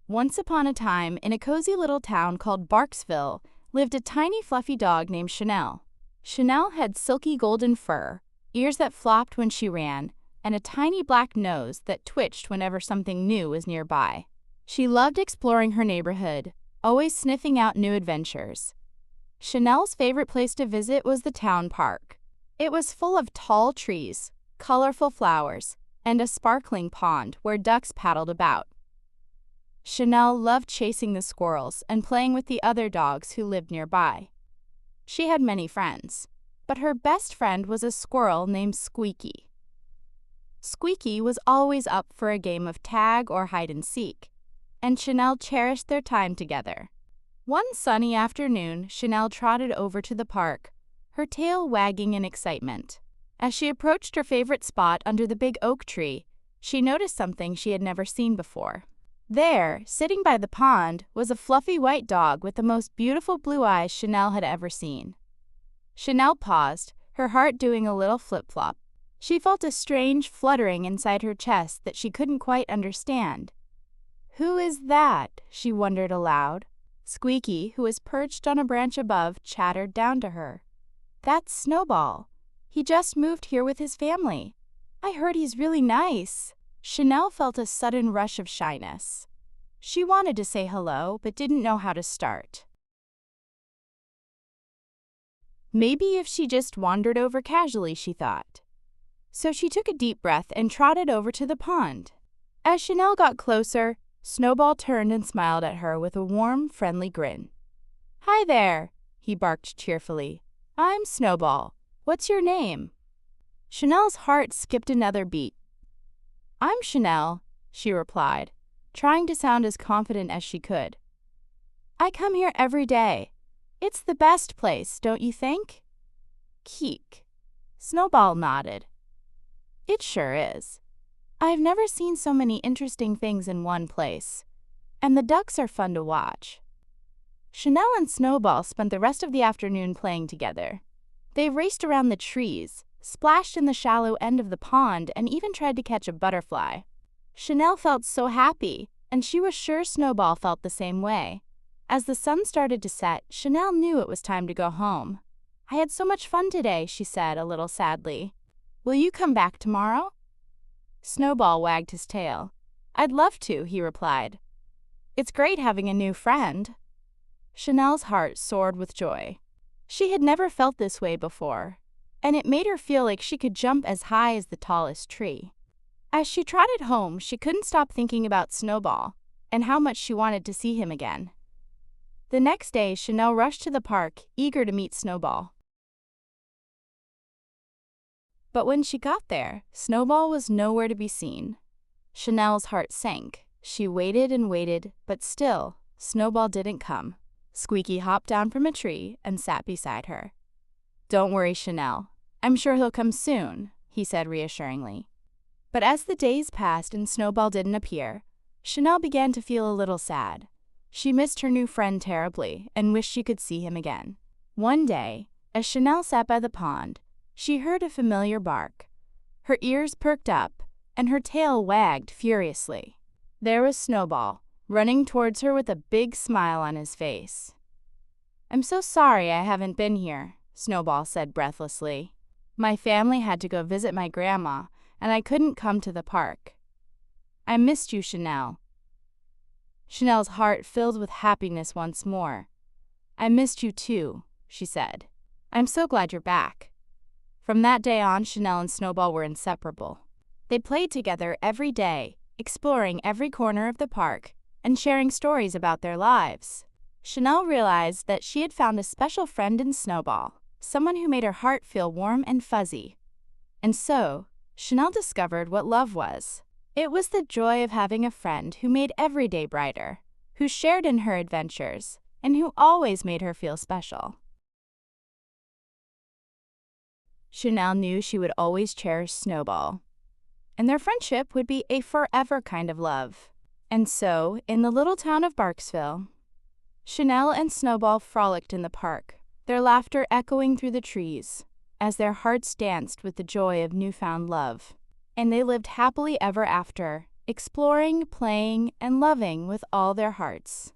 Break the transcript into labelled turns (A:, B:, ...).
A: Once upon a time, in a cozy little town called Barksville, lived a tiny fluffy dog named Chanel. Chanel had silky golden fur, ears that flopped when she ran, and a tiny black nose that twitched whenever something new was nearby. She loved exploring her neighborhood, always sniffing out new adventures. Chanel's favorite place to visit was the town park. It was full of tall trees, colorful flowers, and a sparkling pond where ducks paddled about. Chanel loved chasing the squirrels and playing with the other dogs who lived nearby. She had many friends, but her best friend was a squirrel named Squeaky. Squeaky was always up for a game of tag or hide and seek, and Chanel cherished their time together. One sunny afternoon, Chanel trotted over to the park, her tail wagging in excitement. As she approached her favorite spot under the big oak tree, she noticed something she had never seen before. There, sitting by the pond, was a fluffy white dog with the most beautiful blue eyes Chanel had ever seen. Chanel paused, her heart doing a little flip-flop. She felt a strange fluttering inside her chest that she couldn't quite understand. "Who is that?" she wondered aloud. Squeaky, who was perched on a branch above, chattered down to her. "That's Snowball. He just moved here with his family. I heard he's really nice." Chanel felt a sudden rush of shyness. She wanted to say hello, but didn't know how to start. Maybe if she just wandered over casually, she thought. So she took a deep breath and trotted over to the pond. As Chanel got closer, Snowball turned and smiled at her with a warm, friendly grin. "Hi there," he barked cheerfully. "I'm Snowball. What's your name?" Chanel's heart skipped another beat. "I'm Chanel," she replied, trying to sound as confident as she could. "I come here every day. It's the best place, don't you think?" "Keek." Snowball nodded. "It sure is. I've never seen so many interesting things in one place. And the ducks are fun to watch." Chanel and Snowball spent the rest of the afternoon playing together. They raced around the trees, splashed in the shallow end of the pond, and even tried to catch a butterfly. Chanel felt so happy, and she was sure Snowball felt the same way. As the sun started to set, Chanel knew it was time to go home. "I had so much fun today," she said a little sadly. "Will you come back tomorrow?" Snowball wagged his tail. "I'd love to," he replied. "It's great having a new friend." Chanel's heart soared with joy. She had never felt this way before, and it made her feel like she could jump as high as the tallest tree. As she trotted home, she couldn't stop thinking about Snowball and how much she wanted to see him again. The next day, Chanel rushed to the park, eager to meet Snowball. But when she got there, Snowball was nowhere to be seen. Chanel's heart sank. She waited and waited, but still, Snowball didn't come. Squeaky hopped down from a tree and sat beside her. "Don't worry, Chanel. I'm sure he'll come soon," he said reassuringly. But as the days passed and Snowball didn't appear, Chanel began to feel a little sad. She missed her new friend terribly and wished she could see him again. One day, as Chanel sat by the pond, she heard a familiar bark. Her ears perked up, and her tail wagged furiously. There was Snowball, running towards her with a big smile on his face. "I'm so sorry I haven't been here," Snowball said breathlessly. "My family had to go visit my grandma, and I couldn't come to the park." "I missed you, Chanel." Chanel's heart filled with happiness once more. "I missed you too," she said. "I'm so glad you're back." From that day on, Chanel and Snowball were inseparable. They played together every day, exploring every corner of the park and sharing stories about their lives. Chanel realized that she had found a special friend in Snowball, someone who made her heart feel warm and fuzzy. And so, Chanel discovered what love was. It was the joy of having a friend who made every day brighter, who shared in her adventures, and who always made her feel special. Chanel knew she would always cherish Snowball, and their friendship would be a forever kind of love. And so, in the little town of Barksville, Chanel and Snowball frolicked in the park, their laughter echoing through the trees, as their hearts danced with the joy of newfound love. And they lived happily ever after, exploring, playing, and loving with all their hearts.